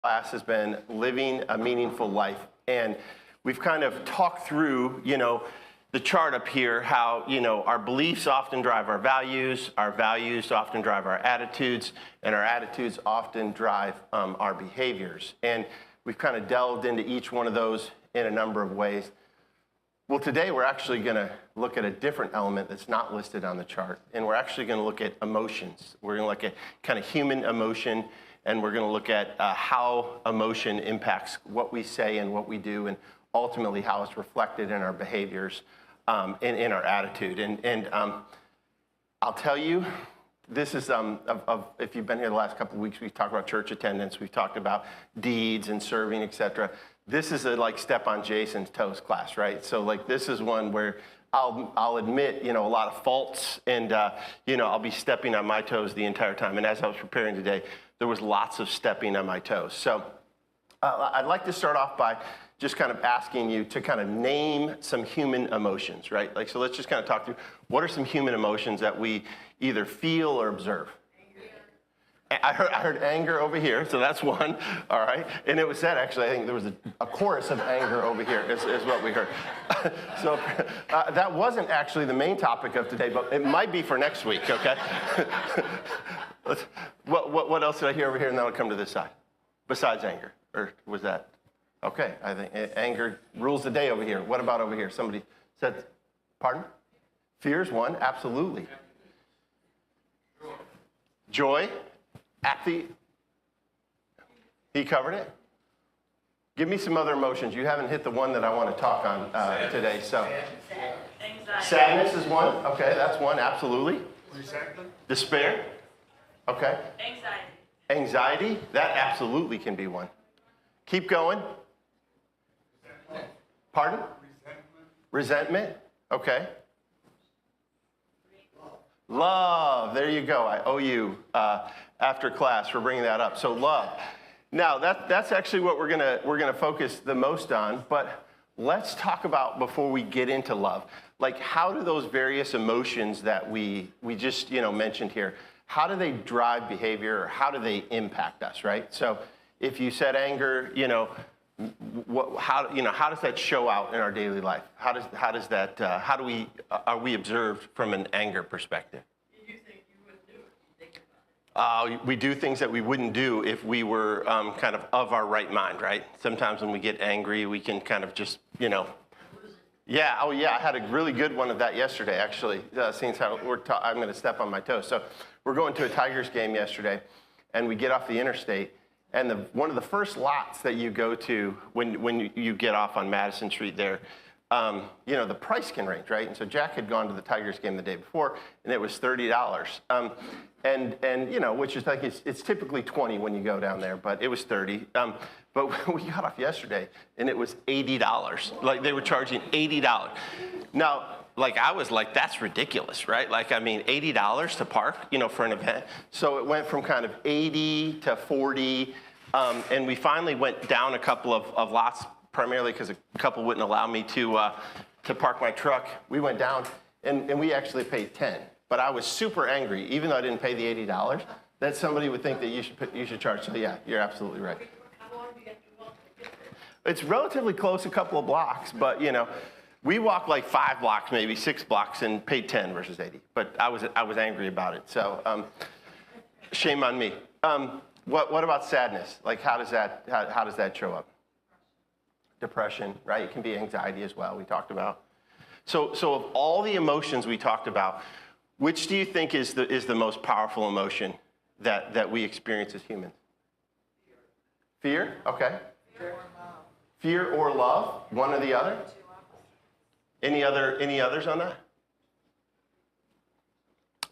Class has been living a meaningful life. And we've kind of talked through, the chart up here, how, our beliefs often drive our values often drive our attitudes, and our attitudes often drive our behaviors. And we've kind of delved into each one of those in a number of ways. Well, today we're actually going to look at a different element that's not listed on the chart. And we're actually going to look at emotions. We're going to look at kind of human emotion, and we're going to look at how emotion impacts what we say and what we do, and ultimately how it's reflected in our behaviors and in our attitude. And I'll tell you, this is, if you've been here the last couple of weeks, we've talked about church attendance, we've talked about deeds and serving, etc. This is a step on Jason's toes class, right? So this is one where I'll admit, a lot of faults, and I'll be stepping on my toes the entire time. And as I was preparing today, there was lots of stepping on my toes. So I'd like to start off by just kind of asking you to kind of name some human emotions, right? So let's just kind of talk through, what are some human emotions that we either feel or observe? I heard anger over here, so that's one, all right? And it was said, actually, I think there was a chorus of anger over here is what we heard. So that wasn't actually the main topic of today, but it might be for next week, okay? What else did I hear over here, and then I'll come to this side, besides anger? Or was that? Okay, I think anger rules the day over here. What about over here? Somebody said, pardon? Fear's one, absolutely. Joy. He covered it. Give me some other emotions. You haven't hit the one that I want to talk on today. So, sadness is one. Okay, that's one. Absolutely. Despair. Okay. Anxiety. That absolutely can be one. Keep going. Pardon? Resentment. Okay. Love. There you go. I owe you after class for bringing that up. So love. Now that's actually what we're gonna focus the most on. But let's talk about, before we get into love, how do those various emotions that we just mentioned here, how do they drive behavior, or how do they impact us, right? So if you said anger, how does that show out in our daily life? Are we observed from an anger perspective? You do things you wouldn't do if you think about it. We do things that we wouldn't do if we were kind of our right mind, right? Sometimes when we get angry, we can kind of just, Yeah, oh yeah, I had a really good one of that yesterday, actually, seeing how I'm going to step on my toes. So we're going to a Tigers game yesterday, and we get off the interstate. And one of the first lots that you go to when you get off on Madison Street there, the price can range, right? And so Jack had gone to the Tigers game the day before, and it was $30. Which is it's typically 20 when you go down there, but it was 30. But we got off yesterday, and it was $80. They were charging $80. Now, I was like, that's ridiculous, right? $80 to park, for an event. So it went from kind of 80 to 40, and we finally went down a couple of lots, primarily because a couple wouldn't allow me to park my truck. We went down, and we actually paid 10. But I was super angry, even though I didn't pay the $80, that somebody would think that you should charge. So yeah, you're absolutely right. How long do you have to walk to get there? It's relatively close, a couple of blocks, but we walked 5 blocks, maybe 6 blocks, and paid 10 versus 80. But I was angry about it, so shame on me. What about sadness? How does that show up? Depression, right? It can be anxiety as well. We talked about. So of all the emotions we talked about, which do you think is the most powerful emotion that we experience as humans? Fear. Okay. Fear or love. One or the other. Any others on that?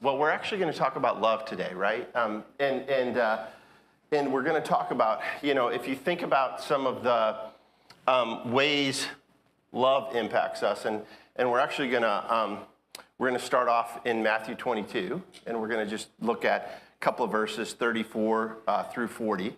Well, we're actually going to talk about love today, right? And we're going to talk about, if you think about some of the ways love impacts us, and we're actually going to start off in Matthew 22, and we're going to just look at a couple of verses, 34 through 40.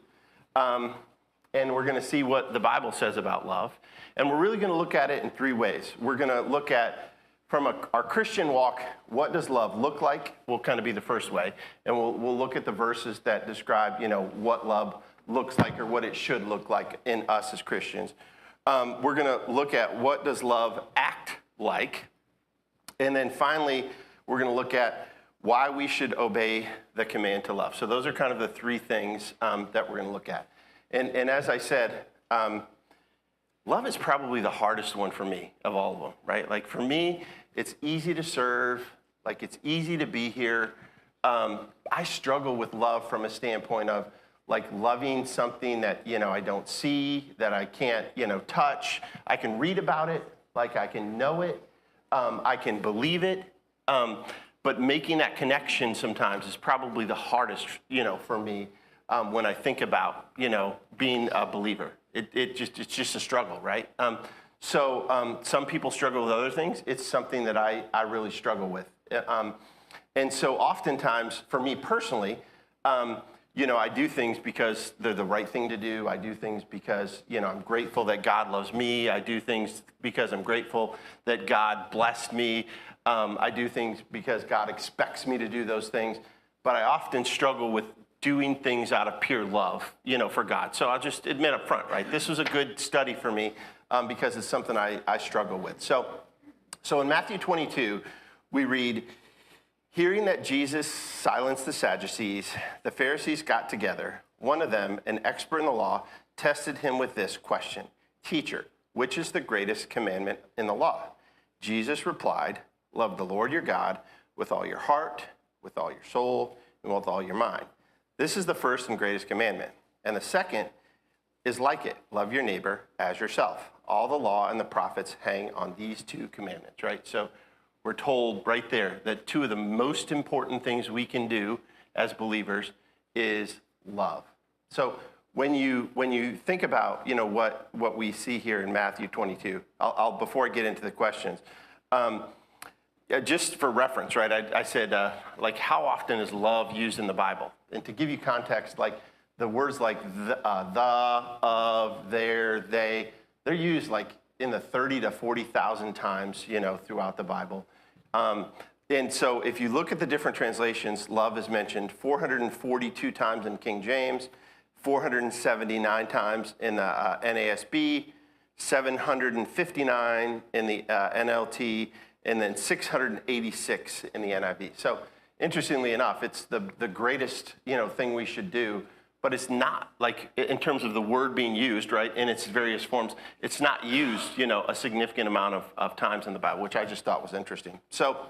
And we're going to see what the Bible says about love. And we're really going to look at it in 3 ways. We're going to look at, from our Christian walk, what does love look like? Will kind of be the first way. And we'll look at the verses that describe, what love looks like or what it should look like in us as Christians. We're going to look at what does love act like. And then finally, we're going to look at why we should obey the command to love. So those are kind of the three things that we're going to look at. And as I said, love is probably the hardest one for me of all of them, right? Like for me, it's easy to serve, like it's easy to be here. I struggle with love from a standpoint of like loving something that, I don't see, that I can't, touch. I can read about it, like I can know it, I can believe it. But making that connection sometimes is probably the hardest, for me when I think about, being a believer. It's just a struggle, right? So some people struggle with other things. It's something that I really struggle with. And so oftentimes, for me personally, I do things because they're the right thing to do. I do things because, I'm grateful that God loves me. I do things because I'm grateful that God blessed me. I do things because God expects me to do those things. But I often struggle with doing things out of pure love, for God. So I'll just admit up front, right? This was a good study for me because it's something I struggle with. So in Matthew 22, we read, hearing that Jesus silenced the Sadducees, the Pharisees got together. One of them, an expert in the law, tested him with this question, "Teacher, which is the greatest commandment in the law?" Jesus replied, "Love the Lord your God with all your heart, with all your soul, and with all your mind. This is the first and greatest commandment. And the second is like it, love your neighbor as yourself. All the law and the prophets hang on these two commandments," right? So we're told right there that two of the most important things we can do as believers is love. So when you think about, what we see here in Matthew 22, I'll before I get into the questions, just for reference, right? I said, like, how often is love used in the Bible? And to give you context, like the words like the, of, their, they, they're used like in the 30 to 40,000 times, throughout the Bible. And so if you look at the different translations, love is mentioned 442 times in King James, 479 times in the NASB, 759 in the NLT, and then 686 in the NIV. So interestingly enough, it's the greatest, thing we should do, but it's not, like, in terms of the word being used, right, in its various forms, it's not used, a significant amount of times in the Bible, which I just thought was interesting. So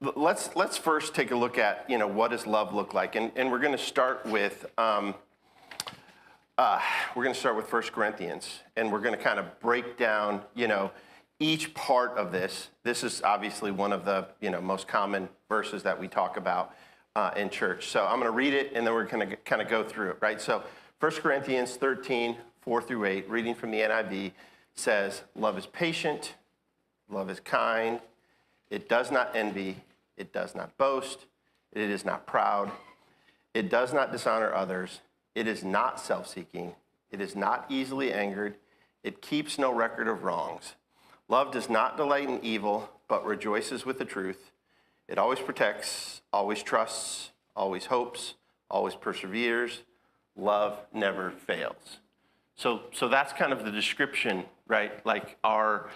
let's first take a look at, what does love look like? And we're going to start with, 1 Corinthians, and we're going to kind of break down, each part of this. This is obviously one of the, most common verses that we talk about in church. So I'm going to read it, and then we're going to kind of go through it, right? So 1 Corinthians 13, 4 through 8, reading from the NIV, says, "Love is patient, love is kind, it does not envy, it does not boast, it is not proud, it does not dishonor others, it is not self-seeking, it is not easily angered, it keeps no record of wrongs. Love does not delight in evil, but rejoices with the truth. It always protects, always trusts, always hopes, always perseveres. Love never fails." So that's kind of the description, right? Like our,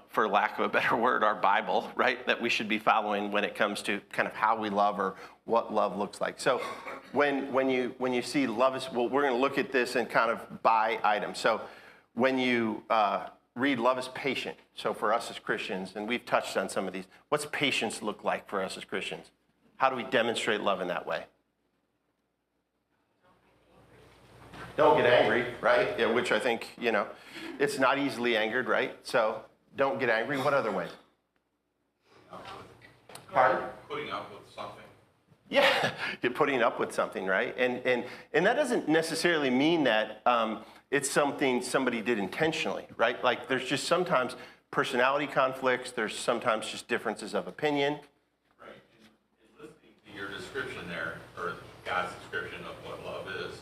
for lack of a better word, our Bible, right? That we should be following when it comes to kind of how we love or what love looks like. So when you see love is, well, we're going to look at this in kind of by item. So when you read love is patient. So for us as Christians, and we've touched on some of these, what's patience look like for us as Christians? How do we demonstrate love in that way? Don't get angry, right? Yeah, which I think, it's not easily angered, right? So don't get angry. What other ways? Pardon? Putting up with something. Yeah, you're putting up with something, right? And that doesn't necessarily mean that it's something somebody did intentionally, right? Like there's just sometimes personality conflicts. There's sometimes just differences of opinion. Right. And listening to your description there, or God's description of what love is,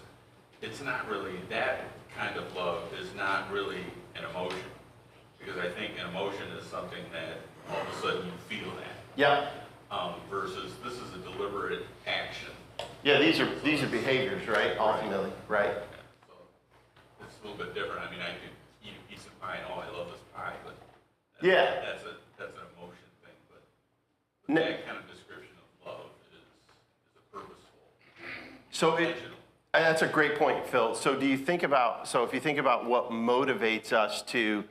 it's not really, that kind of love is not really an emotion. Because I think an emotion is something that all of a sudden you feel that. Yeah. Versus this is a deliberate action. Yeah, these are behaviors, right? Ultimately, right? So it's a little bit different. I mean, I could eat a piece of pie and, oh, I love this pie, but Yeah. that's an emotion thing. But No. that kind of description of love is a purposeful, So intentional. and that's a great point, Phil. So if you think about what motivates us to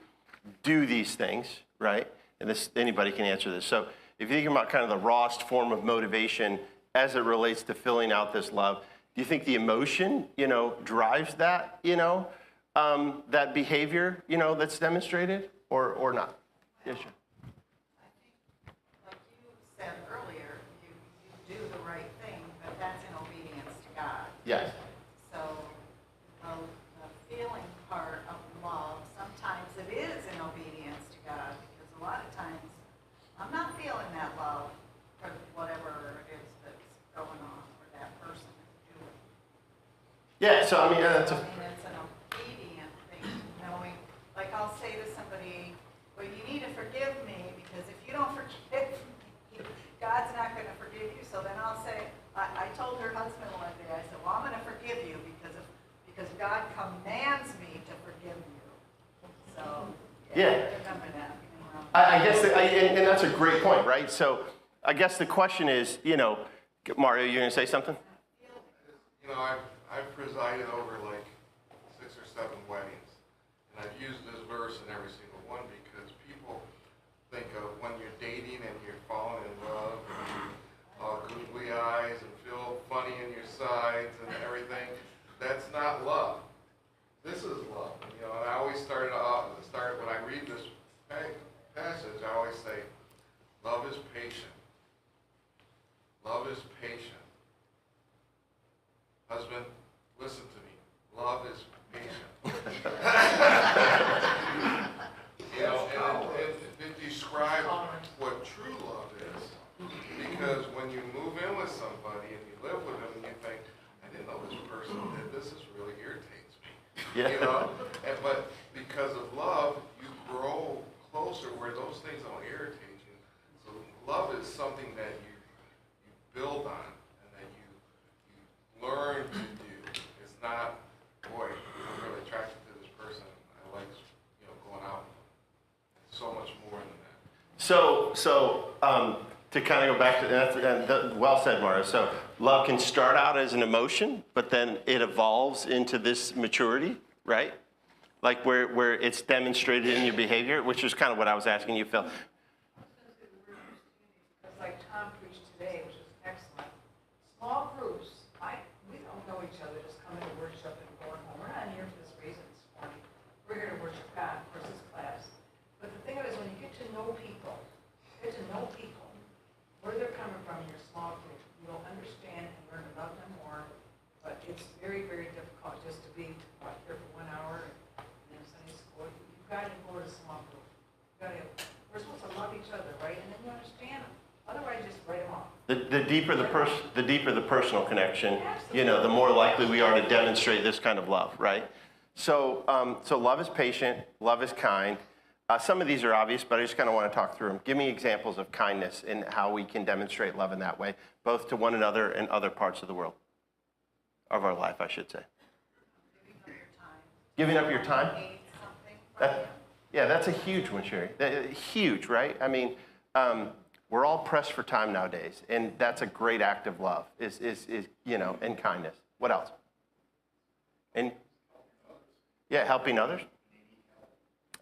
do these things, right? And this, anybody can answer this. So if you think about kind of the rawest form of motivation as it relates to filling out this love, do you think the emotion, drives that, that behavior, that's demonstrated or not? Yes, sir. I think, like you said earlier, you do the right thing, but that's in obedience to God. Yes. So the feeling part of love, sometimes it is in obedience to God, because a lot of times I'm not feeling that love for whatever it is that's going on or that person is doing. Yeah, so I mean, It's an obedient thing, knowing, like I'll say to somebody, well, you need to forgive me, because if you don't forgive me, God's not going to forgive you. So then I'll say, I told her husband one day, I said, well, I'm going to forgive you because God commands me to forgive you. So, Yeah. remember that. I guess, and that's a great point, right? So I guess the question is, Mario, you're going to say something? I've presided over like 6 or 7 weddings, and I've used this verse in every single one because people think of when you're dating and you're falling in love and you all googly eyes and feel funny in your sides and everything. That's not love. This is love. And I always start when I read this passage, I always say, love is patient. Love is patient. Husband, listen to me. Love is patient. And it describes what true love is. Because when you move in with somebody and you live with them and you think, I didn't know this person did this, this really irritates me. Yeah. But because of love, you grow closer where those things don't irritate you. So love is something that you build on and that you learn to do. It's not, boy, I'm really attracted to this person. I like, going out. It's so much more than that. So to kind of go back to that, well said, Mario. So love can start out as an emotion, but then it evolves into this maturity, right? Like where it's demonstrated in your behavior, which is kind of what I was asking you, Phil. Because like Tom preached today, which was excellent. Small groups, we don't know each other, just coming to worship and going home. We're not here for this reason this morning. We're here to worship God, of course, this class. But the thing of it is, when you get to know people, where they're coming from in your small group, you'll understand and learn to love them more. But it's very, very difficult just to be here for 1 hour and then Sunday school. You've got to go to a small group. We're supposed to love each other, right? And then you understand them. Otherwise, just write them off. The deeper the personal connection, the more likely we are to demonstrate this kind of love, right? So love is patient, love is kind. Some of these are obvious, but I just kind of want to talk through them. Give me examples of kindness and how we can demonstrate love in that way, both to one another and other parts of the world, of our life, I should say. Giving up your time. Giving up your time? Need something from you. Yeah, that's a huge one, Sherry. Huge, right? I mean, we're all pressed for time nowadays, and that's a great act of love, is and kindness. What else? And yeah, helping others.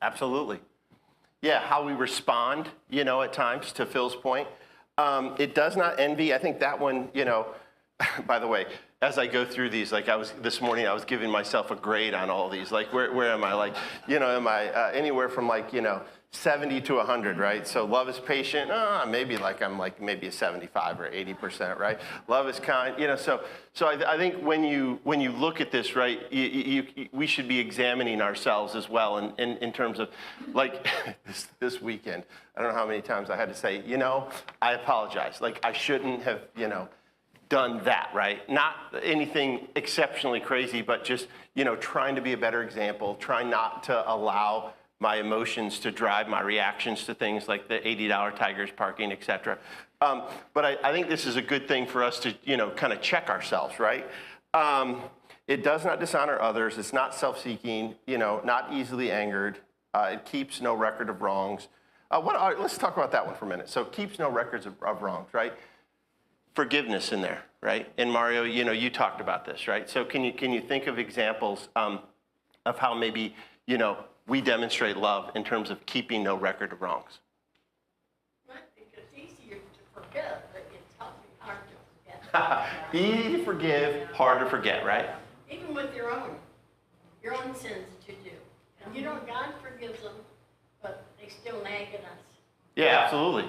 Absolutely. Yeah, how we respond, at times, to Phil's point. It does not envy. I think that one, by the way, as I go through these, like this morning, I was giving myself a grade on all these. Like, where am I? Like, am I anywhere from 70 to 100, right? So love is patient. Maybe I'm maybe a 75 or 80%, right? Love is kind. So I think when you look at this, right, we should be examining ourselves as well in terms of this weekend. I don't know how many times I had to say, I apologize. Like I shouldn't have, done that, right? Not anything exceptionally crazy, but just, trying to be a better example, trying not to allow my emotions to drive my reactions to things like the $80 Tigers parking, et cetera. But I think this is a good thing for us to, kind of check ourselves, right? It does not dishonor others. It's not self-seeking, not easily angered. It keeps no record of wrongs. Let's talk about that one for a minute. So keeps no records of wrongs, right? Forgiveness in there, right? And Mario, you talked about this, right? So can you think of examples of how maybe, we demonstrate love in terms of keeping no record of wrongs? Well, it's easier to forget, but it's hard to forget. Easy to forgive, hard to forget, right? Even with your own sins that you do. And God forgives them, but they still nag at us. Yeah, absolutely.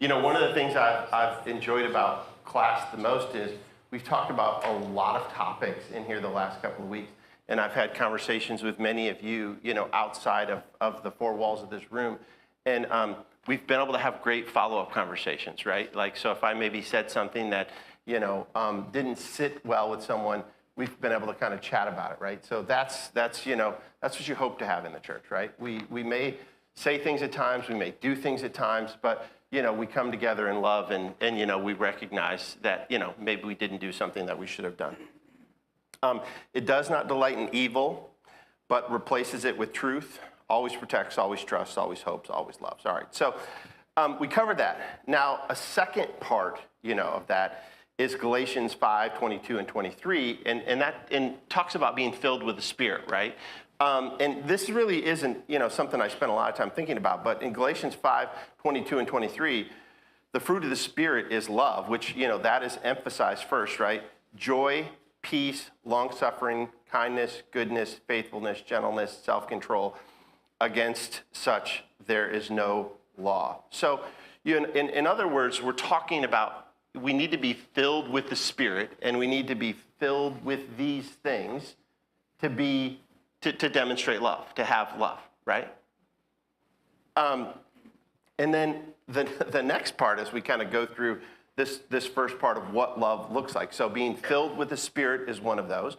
One of the things I've enjoyed about class the most is we've talked about a lot of topics in here the last couple of weeks. And I've had conversations with many of you, outside of the four walls of this room. And we've been able to have great follow-up conversations, right? Like, so if I maybe said something that, didn't sit well with someone, we've been able to kind of chat about it, right? So that's what you hope to have in the church, right? We may say things at times, we may do things at times, but, we come together in love and we recognize that, maybe we didn't do something that we should have done. It does not delight in evil, but replaces it with truth, always protects, always trusts, always hopes, always loves. All right, so we covered that. Now, a second part, of that is Galatians 5, 22 and 23, and talks about being filled with the Spirit, right? And this really isn't, something I spent a lot of time thinking about, but in Galatians 5, 22 and 23, the fruit of the Spirit is love, which, that is emphasized first, right? Joy, peace, long-suffering, kindness, goodness, faithfulness, gentleness, self-control. Against such, there is no law. So, in other words, we're talking about we need to be filled with the Spirit, and we need to be filled with these things to demonstrate love, to have love, right? And then the next part, as we kind of go through this first part of what love looks like. So being filled with the Spirit is one of those.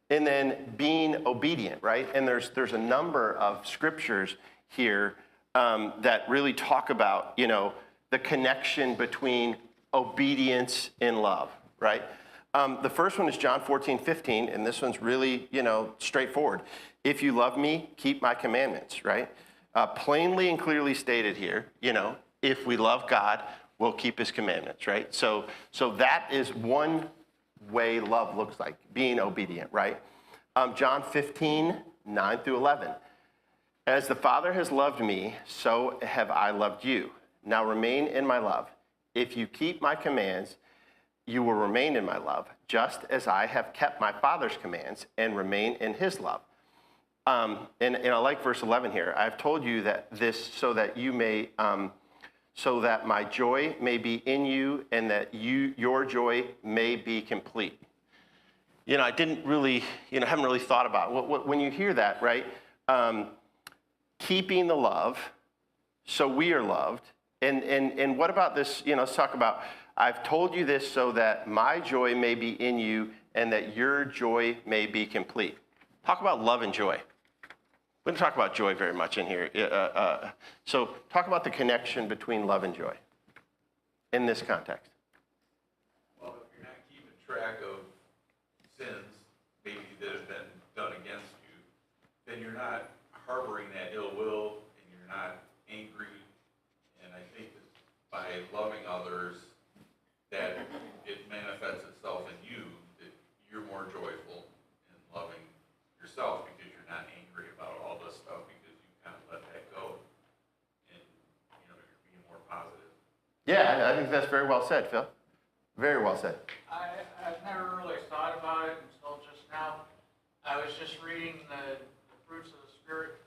And then being obedient, right? And there's a number of scriptures here that really talk about, the connection between obedience and love, right? The first one is John 14, 15, and this one's really, straightforward. If you love me, keep my commandments, right? Plainly and clearly stated here, if we love God, we'll keep his commandments, right? So that is one way love looks like, being obedient, right? John 15, 9 through 11. As the Father has loved me, so have I loved you. Now remain in my love. If you keep my commands, you will remain in my love, just as I have kept my Father's commands and remain in his love. And I like verse 11 here. I've told you that this so that you may, so that my joy may be in you and that your joy may be complete. I didn't really, haven't really thought about when you hear that, right? Keeping the love, so we are loved. And what about this, let's talk about, I've told you this so that my joy may be in you and that your joy may be complete. Talk about love and joy. We don't talk about joy very much in here. So talk about the connection between love and joy in this context. Well, if you're not keeping track of sins, maybe that have been done against you, then you're not harboring that ill will and you're not angry. And I think that by loving others, that it manifests itself in you, that you're more joyful in loving yourself because you're not angry about all this stuff because you kind of let that go. And, you're being more positive. Yeah, I think that's very well said, Phil. Very well said. I've never really thought about it until just now. I was just reading the fruits of the Spirit.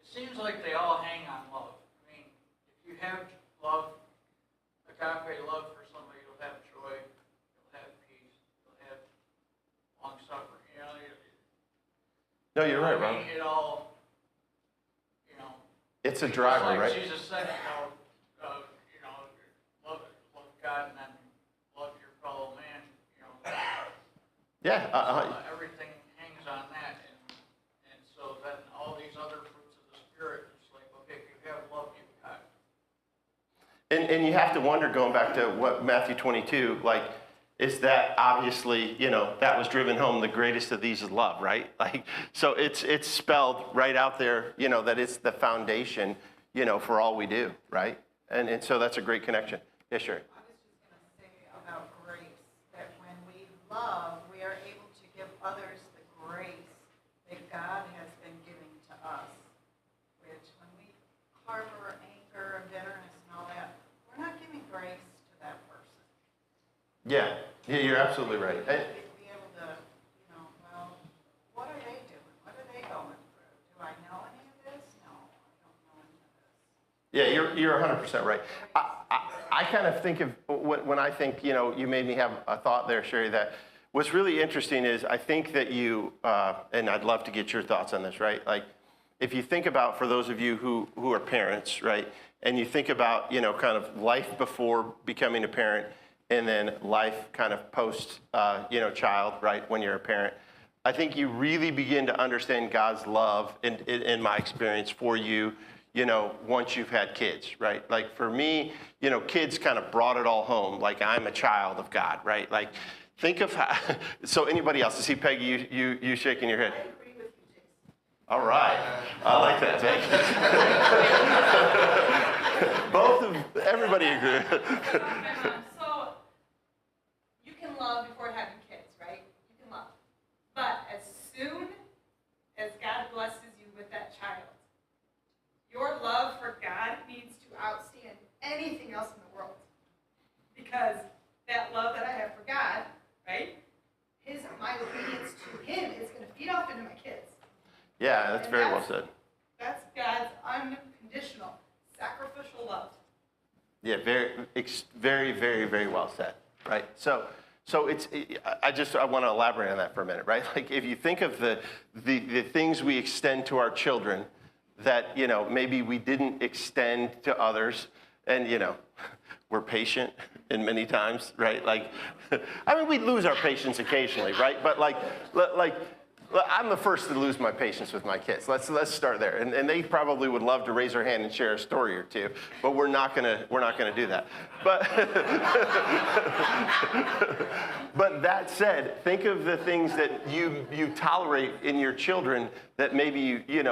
It seems like they all hang on love. I mean, if you have love, agape love for somebody, you'll have joy, you'll have peace, you'll have long-suffering. No, you're right, I Ron. mean, it all, It's a driver, like right? Jesus said, love God and then love your fellow man, Yeah. everything hangs on that, and so then all these other fruits of the Spirit And you have to wonder, going back to what Matthew 22, like, is that obviously, that was driven home, the greatest of these is love, right? Like, so it's spelled right out there, that it's the foundation, for all we do, right? And so that's a great connection. Yeah, sure. I was just going to say about grace, that when we love, we are able to give others the grace that God has been giving to us, which when we harbor anger and bitterness and all that, we're not giving grace to that person. Yeah, you're absolutely right. Be able to, well, what are they doing? What are they going through? Do I know any of this? No, I don't know any of this. Yeah, you're 100% right. I kind of think of, when I think, you made me have a thought there, Sherry, that what's really interesting is I think that you, and I'd love to get your thoughts on this, right? Like, if you think about, for those of you who are parents, right, and you think about, kind of life before becoming a parent, and then life kind of post, child, right, when you're a parent, I think you really begin to understand God's love, in my experience, for you, once you've had kids, right? Like, for me, kids kind of brought it all home. Like, I'm a child of God, right? Like, think of how, so anybody else? I see Peggy, you shaking your head. I agree with you, Jason. All right. I like that, Peggy. Everybody agree. So, you can love before having kids, right? You can love. But as soon as God blesses you with that child, your love for God needs to outstand anything else in the world. Because that love that I have for God, right? My obedience to Him is going to feed off into my kids. Yeah, that's And very well said. That's God's unconditional, sacrificial love. Yeah, very, very, very well said, right? So I want to elaborate on that for a minute, right? Like, if you think of the things we extend to our children that, maybe we didn't extend to others, and, we're patient in many times, right? Like, I mean, we lose our patience occasionally, right? But like, I'm the first to lose my patience with my kids. Let's start there. And they probably would love to raise their hand and share a story or two, but we're not gonna do that. But but that said, think of the things that you tolerate in your children that maybe you're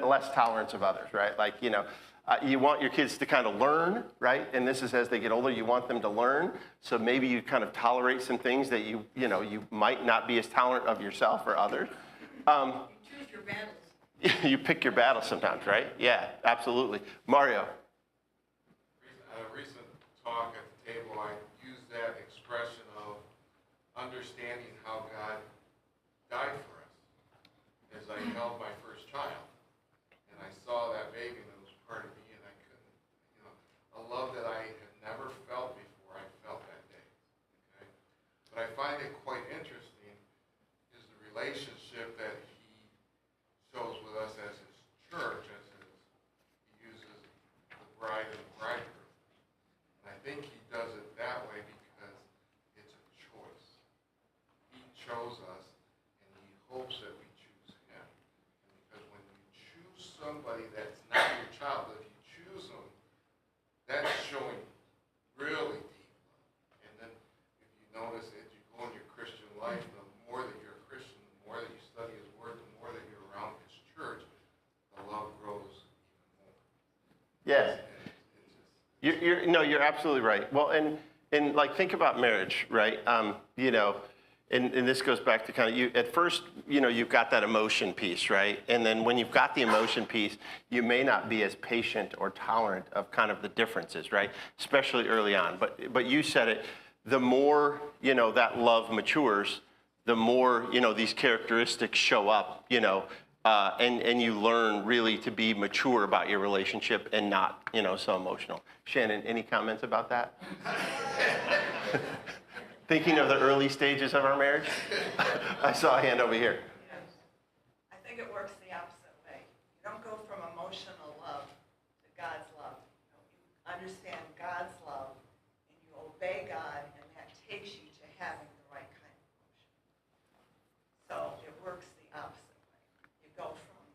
less tolerant of others, right? Like, you want your kids to kind of learn, right? And this is as they get older, you want them to learn. So maybe you kind of tolerate some things that you might not be as tolerant of yourself or others. You choose your battles. You pick your battles sometimes, right? Yeah, absolutely. Mario. At a recent talk at the table, I used that expression of understanding how God died for us as I held my first child. And I saw that baby that was part of me, and I couldn't, a love that I had never felt before I felt that day. Okay? But I find it quite interesting is the relationship that he shows with us as his church, he uses the bride and the bridegroom. And I think he does it that way because it's a choice. He chose us, and he hopes that we choose him. And because when you choose somebody that's not your child, if you choose them, that's showing really deep love. And then if you notice as you go in your Christian life, the more that you're a Christian, the more that you study his word, the more that you're around his church, the love grows even more. Yes. You're absolutely right. Well, and like, think about marriage, right? And this goes back to kind of you, at first, you've got that emotion piece, right? And then when you've got the emotion piece, you may not be as patient or tolerant of kind of the differences, right? Especially early on. But you said it, the more, that love matures, the more, these characteristics show up, and you learn really to be mature about your relationship and not, so emotional. Shannon, any comments about that? Thinking of the early stages of our marriage? I saw a hand over here. I think it works the opposite way. You don't go from emotional love to God's love. You understand God's love, and you obey God, and that takes you to having the right kind of emotion. So it works the opposite way. You go from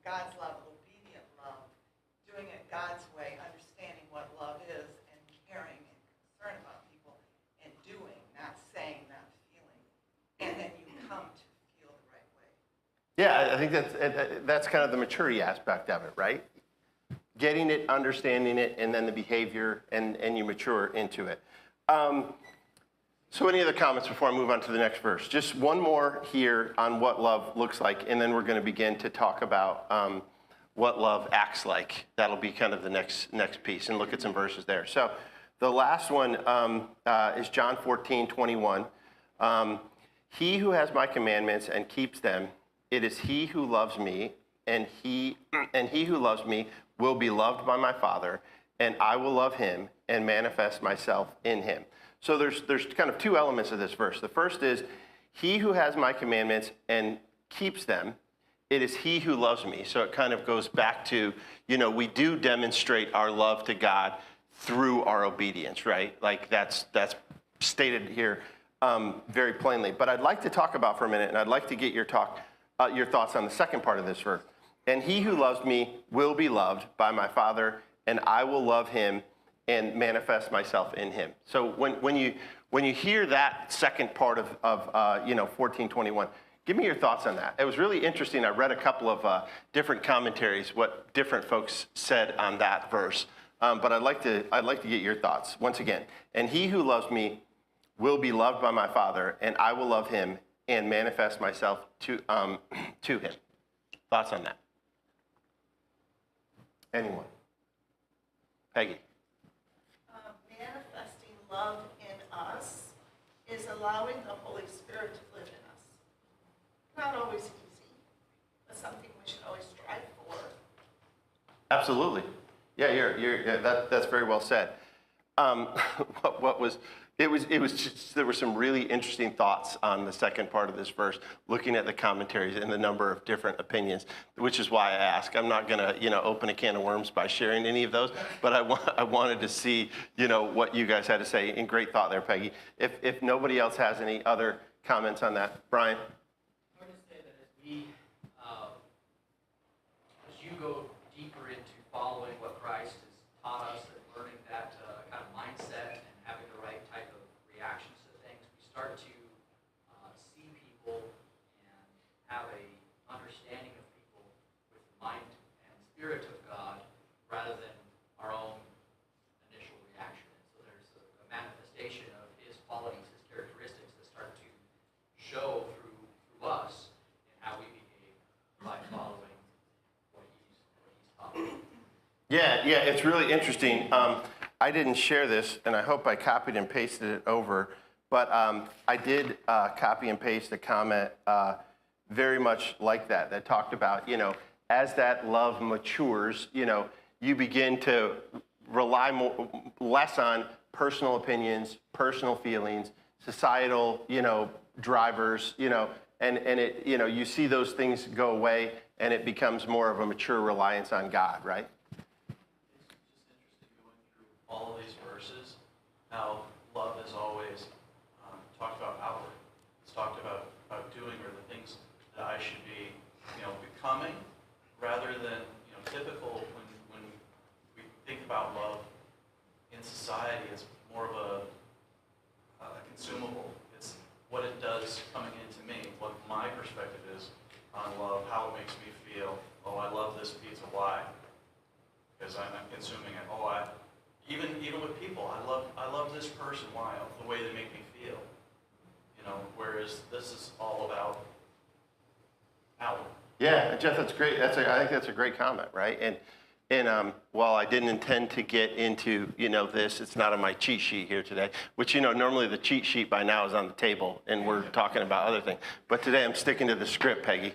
God's love, obedient love, doing it God's way, understanding what love is, and Yeah, I think that's kind of the maturity aspect of it, right? Getting it, understanding it, and then the behavior, and you mature into it. So any other comments before I move on to the next verse? Just one more here on what love looks like, and then we're going to begin to talk about what love acts like. That'll be kind of the next piece, and look at some verses there. So the last one is John 14:21. He who has my commandments and keeps them, it is he who loves me, and he who loves me will be loved by my Father, and I will love him and manifest myself in him. So there's kind of two elements of this verse. The first is, he who has my commandments and keeps them, it is he who loves me. So it kind of goes back to, we do demonstrate our love to God through our obedience, right? Like that's stated here very plainly. But I'd like to talk about for a minute, and I'd like to get your thoughts on the second part of this verse. And he who loves me will be loved by my Father, and I will love him and manifest myself in him. So when you hear that second part of 14:21, give me your thoughts on that. It was really interesting. I read a couple of different commentaries, what different folks said on that verse. But I'd like to get your thoughts once again. And he who loves me will be loved by my Father, and I will love him and manifest myself to him. Thoughts on that? Anyone? Peggy. Manifesting love in us is allowing the Holy Spirit to live in us. Not always easy, but something we should always strive for. Absolutely. Yeah, that's very well said. It was just, there were some really interesting thoughts on the second part of this verse, looking at the commentaries and the number of different opinions, which is why I ask. I'm not going to, open a can of worms by sharing any of those, but I wanted to see, what you guys had to say. And great thought there, Peggy. If nobody else has any other comments on that, Brian. I would say that as you go deeper into following what Christ has taught us and learning that kind of mindset and having the right type of reactions to things, we start to see people and have a understanding of people with the mind and spirit of God rather than our own initial reaction. And so there's a manifestation of his qualities, his characteristics that start to show through us in how we behave by following what he's taught. Yeah, it's really interesting. I didn't share this, and I hope I copied and pasted it over, but I did copy and paste a comment very much like that talked about, as that love matures, you begin to rely less on personal opinions, personal feelings, societal, drivers, and it, you see those things go away, and it becomes more of a mature reliance on God, right? All of these verses, how love is always talked about outward. It's talked about doing or the things that I should be, becoming, rather than, typical when we think about love in society, it's more of a consumable. It's what it does coming into me, what my perspective is on love, how it makes me feel. Oh, I love this pizza. Why? Because I'm consuming it. Oh, even with people, I love this person. Why? The way they make me feel. Whereas this is all about outward. Yeah, Jeff, that's great. I think that's a great comment, right? And while I didn't intend to get into this, it's not on my cheat sheet here today. Which normally the cheat sheet by now is on the table, and we're talking about other things. But today I'm sticking to the script, Peggy.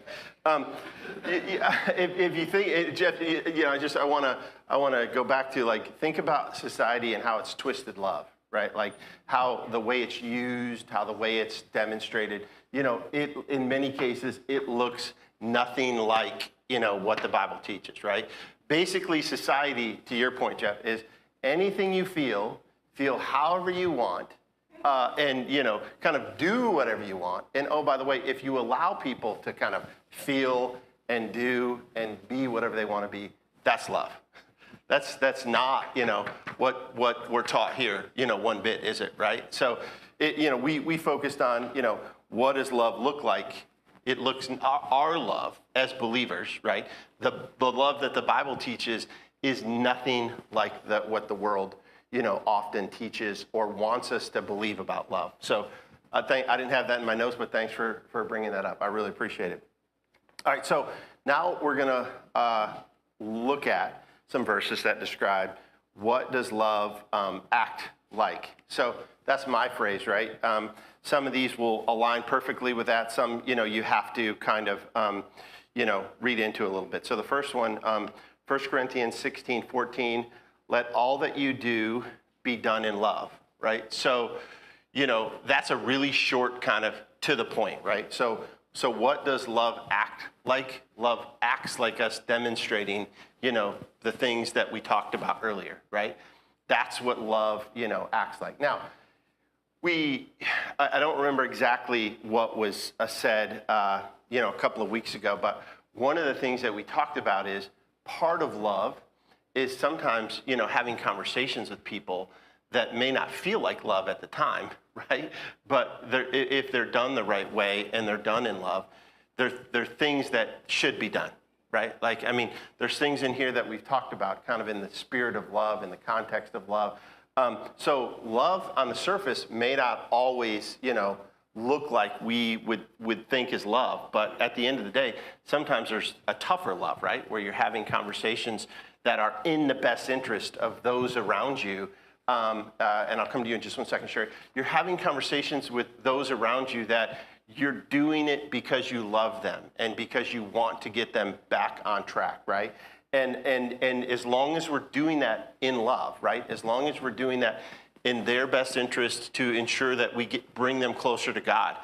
If you think, Jeff, I want to go back to think about society and how it's twisted love, right? Like how the way it's used, how the way it's demonstrated. It in many cases it looks nothing like what the Bible teaches, right? Basically, society, to your point, Jeff, is anything you feel however you want, and kind of do whatever you want. And oh, by the way, if you allow people to kind of feel and do and be whatever they want to be, that's love. That's not what we're taught here one bit, is it, right? So we focused on what does love look like it looks, our love as believers, right? The love that the Bible teaches is nothing like what the world, often teaches or wants us to believe about love. So I didn't have that in my notes, but thanks for bringing that up. I really appreciate it. All right, so now we're going to look at some verses that describe what does love act like. So that's my phrase, right? Some of these will align perfectly with that. Some, you have to kind of, read into a little bit. So the first one, 1 Corinthians 16:14, let all that you do be done in love, right? So, that's a really short kind of to the point, right? So what does love act like? Love acts like us demonstrating, the things that we talked about earlier, right? That's what love, acts like. Now, I don't remember exactly what was said, a couple of weeks ago, but one of the things that we talked about is part of love is sometimes, having conversations with people that may not feel like love at the time, right? But if they're done the right way and they're done in love, they're things that should be done, right? There's things in here that we've talked about kind of in the spirit of love, in the context of love. So love on the surface may not always, look like we would think is love, but at the end of the day, sometimes there's a tougher love, right? Where you're having conversations that are in the best interest of those around you. And I'll come to you in just one second, Sherry. You're having conversations with those around you that you're doing it because you love them and because you want to get them back on track, right? And as long as we're doing that in love, right? As long as we're doing that in their best interest to ensure that we bring them closer to God,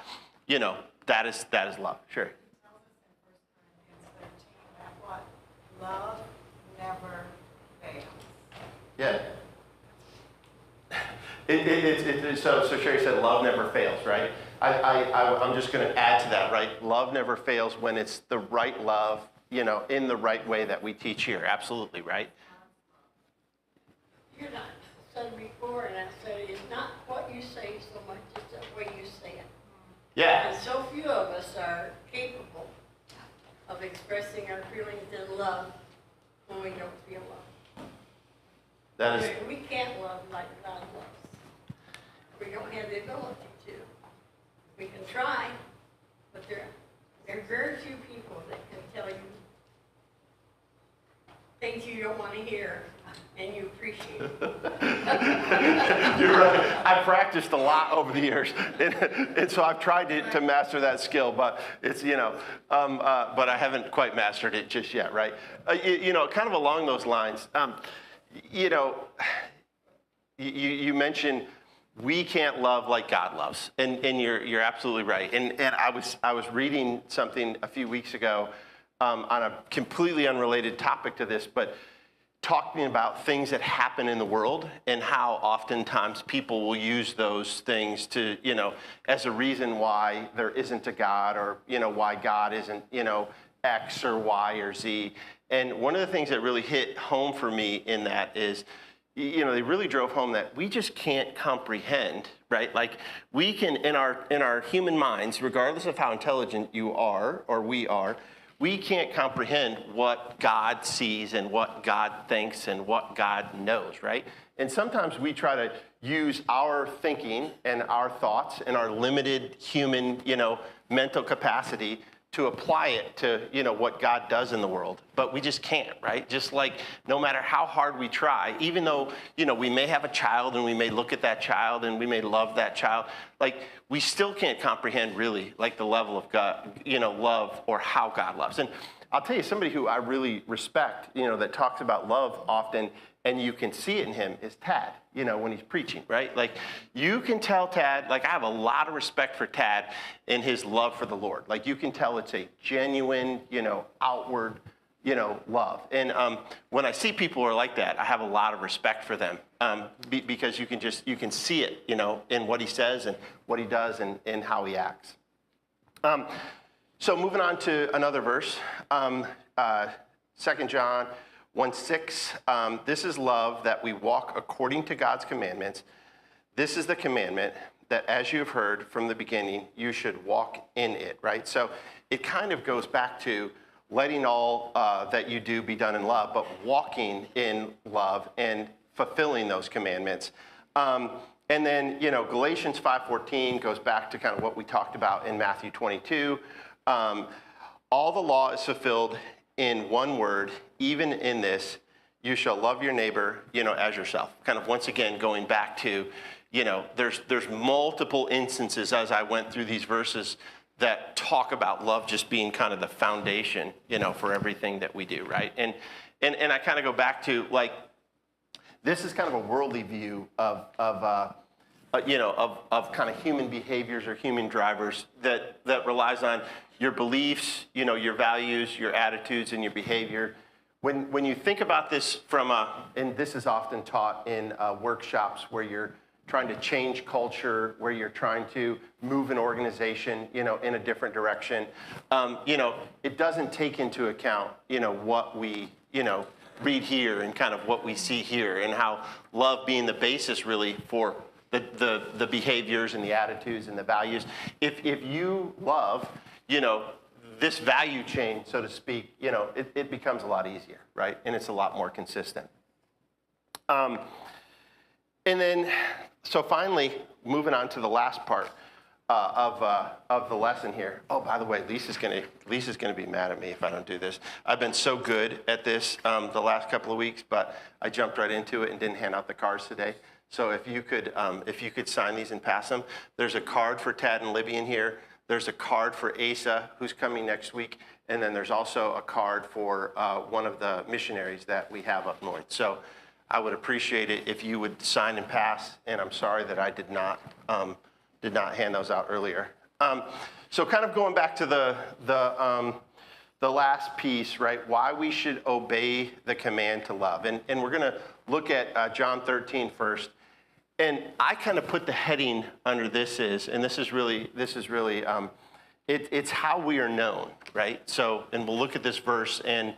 that is love. Sure. It tells us in 1 Corinthians 13 that what? Love never fails. Yeah. So Sherry said love never fails, right? I'm just going to add to that, right? Love never fails when it's the right love, in the right way that we teach here. Absolutely, right? You're not said before, and I said, it's not what you say so much, it's the way you say it. Yeah. And so few of us are capable of expressing our feelings in love when we don't feel love. That is. We can't love like God loves. We don't have the ability to. We can try, but there are very few people that can tell you things you don't want to hear and you appreciate. You're right. I've practiced a lot over the years, and so I've tried to master that skill, but it's, but I haven't quite mastered it just yet, right? Kind of along those lines, you mentioned we can't love like God loves, and you're absolutely right. And I was reading something a few weeks ago on a completely unrelated topic to this, but talking about things that happen in the world and how oftentimes people will use those things to, as a reason why there isn't a God, or, why God isn't, X or Y or Z. And one of the things that really hit home for me in that is, they really drove home that we just can't comprehend, right? Like we can, in our human minds, regardless of how intelligent you are or we are, we can't comprehend what God sees and what God thinks and what God knows, right? And sometimes we try to use our thinking and our thoughts and our limited human, mental capacity to apply it to, what God does in the world. But we just can't, right? Just like no matter how hard we try, even though, we may have a child and we may look at that child and we may love that child, like we still can't comprehend really like the level of God, love or how God loves. And I'll tell you, somebody who I really respect, that talks about love often, and you can see it in him, is Tad, when he's preaching, right? Like, you can tell Tad, like, I have a lot of respect for Tad in his love for the Lord. Like, you can tell it's a genuine, outward, love. And when I see people who are like that, I have a lot of respect for them because you can see it, in what he says and what he does and how he acts. So moving on to another verse, 2 John 1:6, this is love, that we walk according to God's commandments. This is the commandment, that as you have heard from the beginning, you should walk in it, right? So it kind of goes back to letting all that you do be done in love, but walking in love and fulfilling those commandments. And then, Galatians 5:14 goes back to kind of what we talked about in Matthew 22. All the law is fulfilled in one word, even in this, you shall love your neighbor, as yourself. Kind of once again, going back to, there's multiple instances as I went through these verses that talk about love just being kind of the foundation, for everything that we do, right? And I kind of go back to, like, this is kind of a worldly view of kind of human behaviors or human drivers that relies on your beliefs, your values, your attitudes, and your behavior. When you think about this and this is often taught in workshops where you're trying to change culture, where you're trying to move an organization, in a different direction, it doesn't take into account, what we, read here and kind of what we see here, and how love being the basis really for the behaviors and the attitudes and the values. If you love, this value chain, so to speak, it becomes a lot easier, right? And it's a lot more consistent. And then, so finally, moving on to the last part of the lesson here. Oh, by the way, Lisa's gonna be mad at me if I don't do this. I've been so good at this the last couple of weeks, but I jumped right into it and didn't hand out the cards today. So if you could sign these and pass them. There's a card for Tad and Libby in here. There's a card for Asa, who's coming next week. And then there's also a card for one of the missionaries that we have up north. So I would appreciate it if you would sign and pass. And I'm sorry that I did not hand those out earlier. So kind of going back to the last piece, right? Why we should obey the command to love. And we're going to look at John 13 first. And I kind of put the heading under this is really, it's how we are known, right? So, and we'll look at this verse. And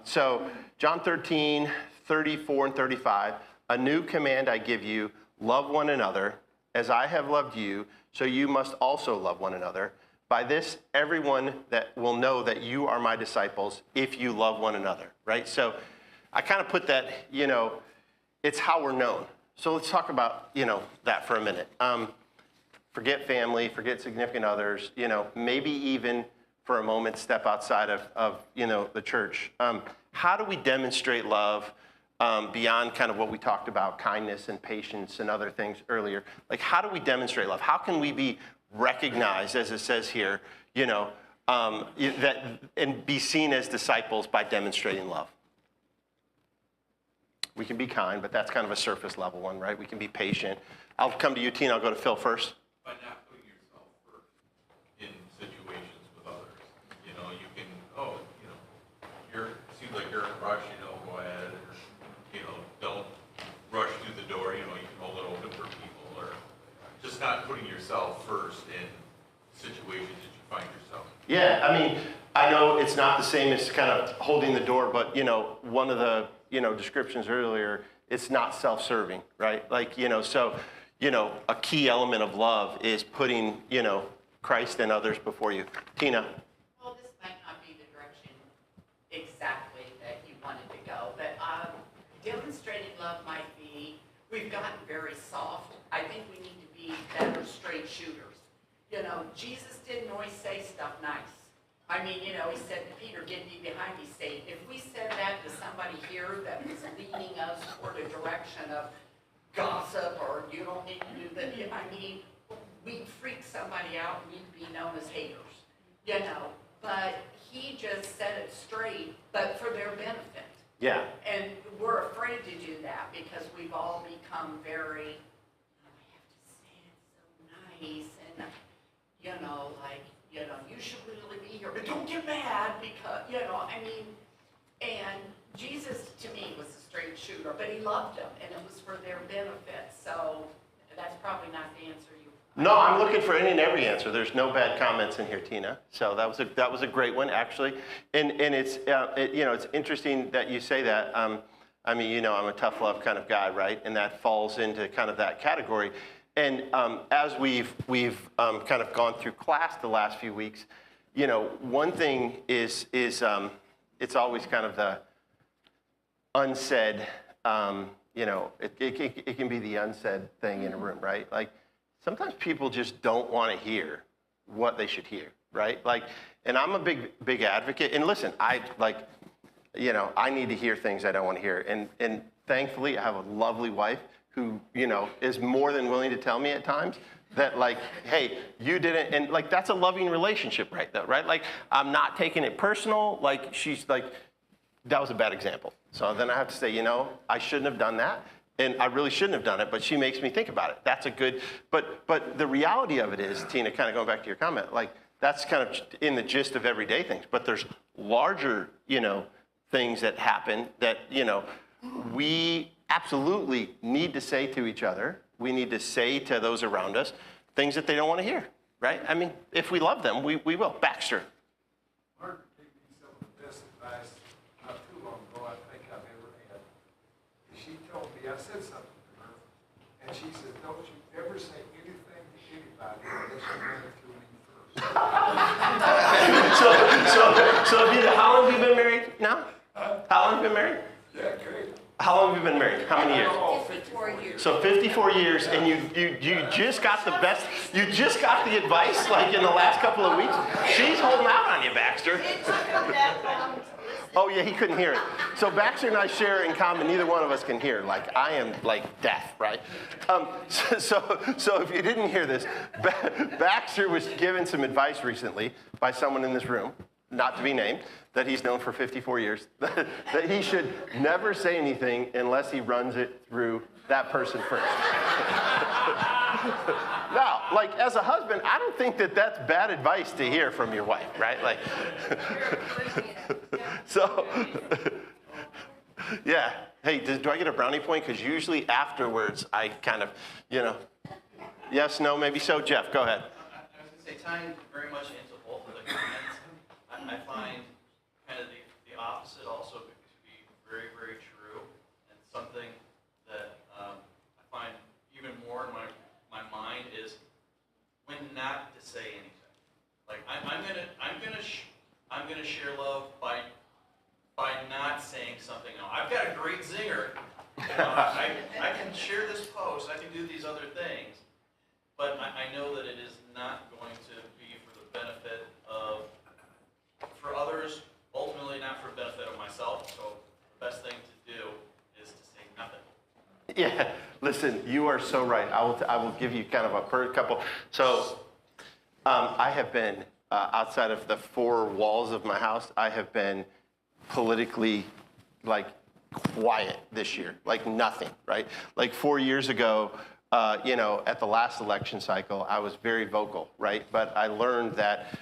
so John 13, 34 and 35, a new command I give you, love one another. As I have loved you, so you must also love one another. By this, everyone that will know that you are my disciples if you love one another, right? So I kind of put that, it's how we're known. So let's talk about, that for a minute. Forget family, forget significant others, maybe even for a moment step outside of the church. How do we demonstrate love beyond kind of what we talked about, kindness and patience and other things earlier? Like, how do we demonstrate love? How can we be recognized, as it says here, that and be seen as disciples by demonstrating love? We can be kind, but that's kind of a surface level one, right? We can be patient. I'll come to you, Tina. I'll go to Phil first. By not putting yourself first in situations with others. You can, seems like you're in a rush, go ahead. Or, don't rush through the door, you can hold it open for people. Or just not putting yourself first in situations that you find yourself. Yeah, I mean, I know it's not the same as kind of holding the door, but, one of the, descriptions earlier, it's not self-serving, right? Like, so, a key element of love is putting, Christ and others before you. Tina. Well, this might not be the direction exactly that you wanted to go, but demonstrating love might be, we've gotten very soft. I think we need to be better straight shooters. Jesus didn't always say stuff nice. I mean, he said to Peter, get thee behind me, Satan. If we said that to somebody here that was leading us toward a direction of gossip or you don't need to do that, we'd freak somebody out and we'd be known as haters, But he just said it straight, but for their benefit. Yeah. And we're afraid to do that because we've all become very, I have to say it so nice and, you should really be here, but don't get mad because, and Jesus to me was a straight shooter, but he loved them and it was for their benefit. So that's probably not the answer you. No, I'm looking for any and every answer. There's no bad comments in here, Tina. So that was a great one, actually. And it's it's interesting that you say that. I'm a tough love kind of guy, right? And that falls into kind of that category. And as we've kind of gone through class the last few weeks, one thing is it's always kind of the unsaid, it can be the unsaid thing in a room, right? Like sometimes people just don't want to hear what they should hear, right? Like, and I'm a big advocate. And listen, I need to hear things I don't want to hear. And thankfully, I have a lovely wife who, is more than willing to tell me at times that like, hey, you didn't, and like that's a loving relationship, right? Though, right? Like I'm not taking it personal. Like she's like, that was a bad example. So then I have to say, I shouldn't have done that. And I really shouldn't have done it, but she makes me think about it. That's a good, but the reality of it is, Tina, kind of going back to your comment, like that's kind of in the gist of everyday things. But there's larger, things that happen that, we absolutely need to say to each other. We need to say to those around us things that they don't want to hear, right? I mean, if we love them, we will. Baxter. Margaret gave me some of the best advice not too long ago I think I've ever had. She told me, I said something to her, and she said, don't you ever say anything to anybody unless you run it through me first. How long have you been married now? How long have you been married? Yeah, great. How long have you been married? How many years? 54 years. So 54 years, and you just got the best, you just got the advice like in the last couple of weeks. She's holding out on you, Baxter. It took him that long to listen. Oh yeah, he couldn't hear it. So Baxter and I share in common, neither one of us can hear. Like I am like deaf, right? So if you didn't hear this, Baxter was given some advice recently by someone in this room, not to be named, that he's known for 54 years, that he should never say anything unless he runs it through that person first. Now, like as a husband, I don't think that that's bad advice to hear from your wife, right? Like, so, yeah. Hey, do I get a brownie point? Because usually afterwards, I kind of, yes, no, maybe so. Jeff, go ahead. I was going to say, tying very much into both of the comments, I find kind of the opposite also to be very, very true, and something that I find even more in my mind is when not to say anything. Like I'm gonna share love by not saying something. I've got a great zinger. I can share this post. I can do these other things, but I know that it is not going to be for the benefit for others, ultimately not for the benefit of myself. So the best thing to do is to say nothing. Yeah, listen, you are so right. I will give you kind of a couple. So I have been, outside of the four walls of my house, I have been politically like quiet this year, like nothing, right? Like 4 years ago, at the last election cycle, I was very vocal, right? But I learned that,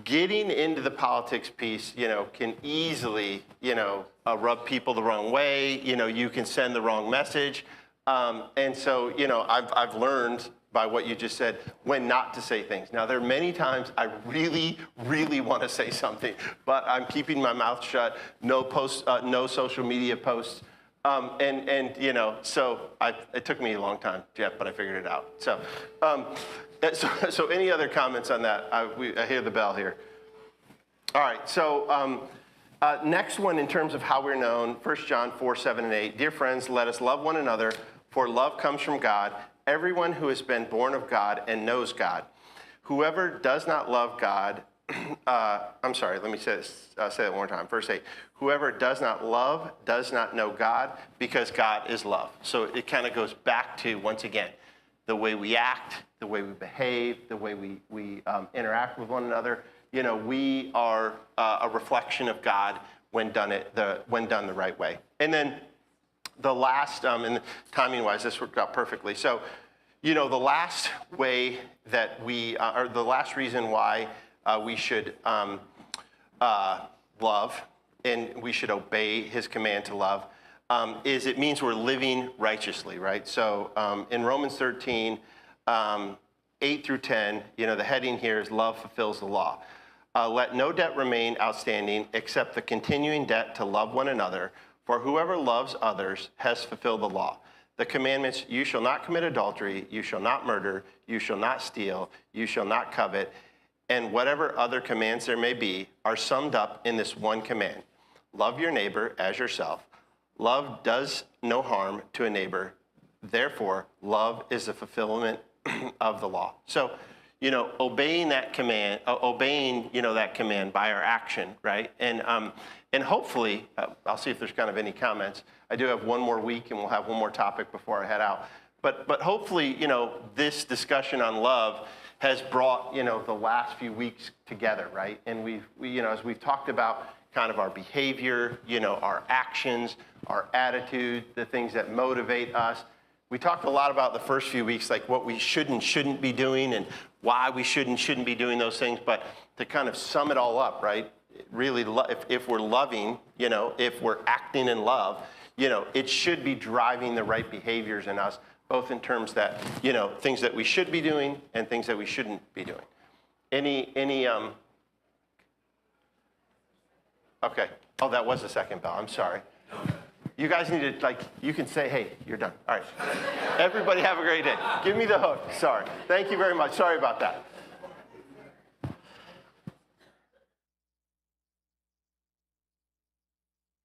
getting into the politics piece, can easily, rub people the wrong way. You can send the wrong message. And so, I've learned by what you just said when not to say things. Now, there are many times I really, really want to say something, but I'm keeping my mouth shut. No posts, no social media posts. So it took me a long time, Jeff, but I figured it out. So any other comments on that? I hear the bell here. All right, so next one in terms of how we're known, 1 John 4:7-8. Dear friends, let us love one another, for love comes from God. Everyone who has been born of God and knows God. Whoever does not love God, let me say that one more time. Verse 8, whoever does not love does not know God, because God is love. So it kind of goes back to, once again, the way we act, the way we behave, the way we interact with one another. We are a reflection of God when done the right way. And then the last, and timing-wise, this worked out perfectly. So, the last way that or the last reason why we should love and we should obey his command to love is it means we're living righteously, right? So in Romans 13, 8 through 10, the heading here is love fulfills the law. Let no debt remain outstanding except the continuing debt to love one another. For whoever loves others has fulfilled the law. the commandments, you shall not commit adultery, you shall not murder, you shall not steal, you shall not covet, and whatever other commands there may be are summed up in this one command. Love your neighbor as yourself. Love does no harm to a neighbor. Therefore, love is the fulfillment of the law. So, obeying that command, that command by our action, right? And hopefully, I'll see if there's kind of any comments. I do have one more week, and we'll have one more topic before I head out. But hopefully, this discussion on love has brought, the last few weeks together, right? And we as we've talked about kind of our behavior, our actions, our attitude, the things that motivate us. We talked a lot about the first few weeks, like what we should and shouldn't be doing and why we should and shouldn't be doing those things. But to kind of sum it all up, right? Really, if we're loving, if we're acting in love, it should be driving the right behaviors in us, both in terms that, things that we should be doing and things that we shouldn't be doing. Okay. Oh, that was the second bell. I'm sorry. You guys need to, you can say, hey, you're done. All right. Everybody have a great day. Give me the hook. Sorry. Thank you very much. Sorry about that.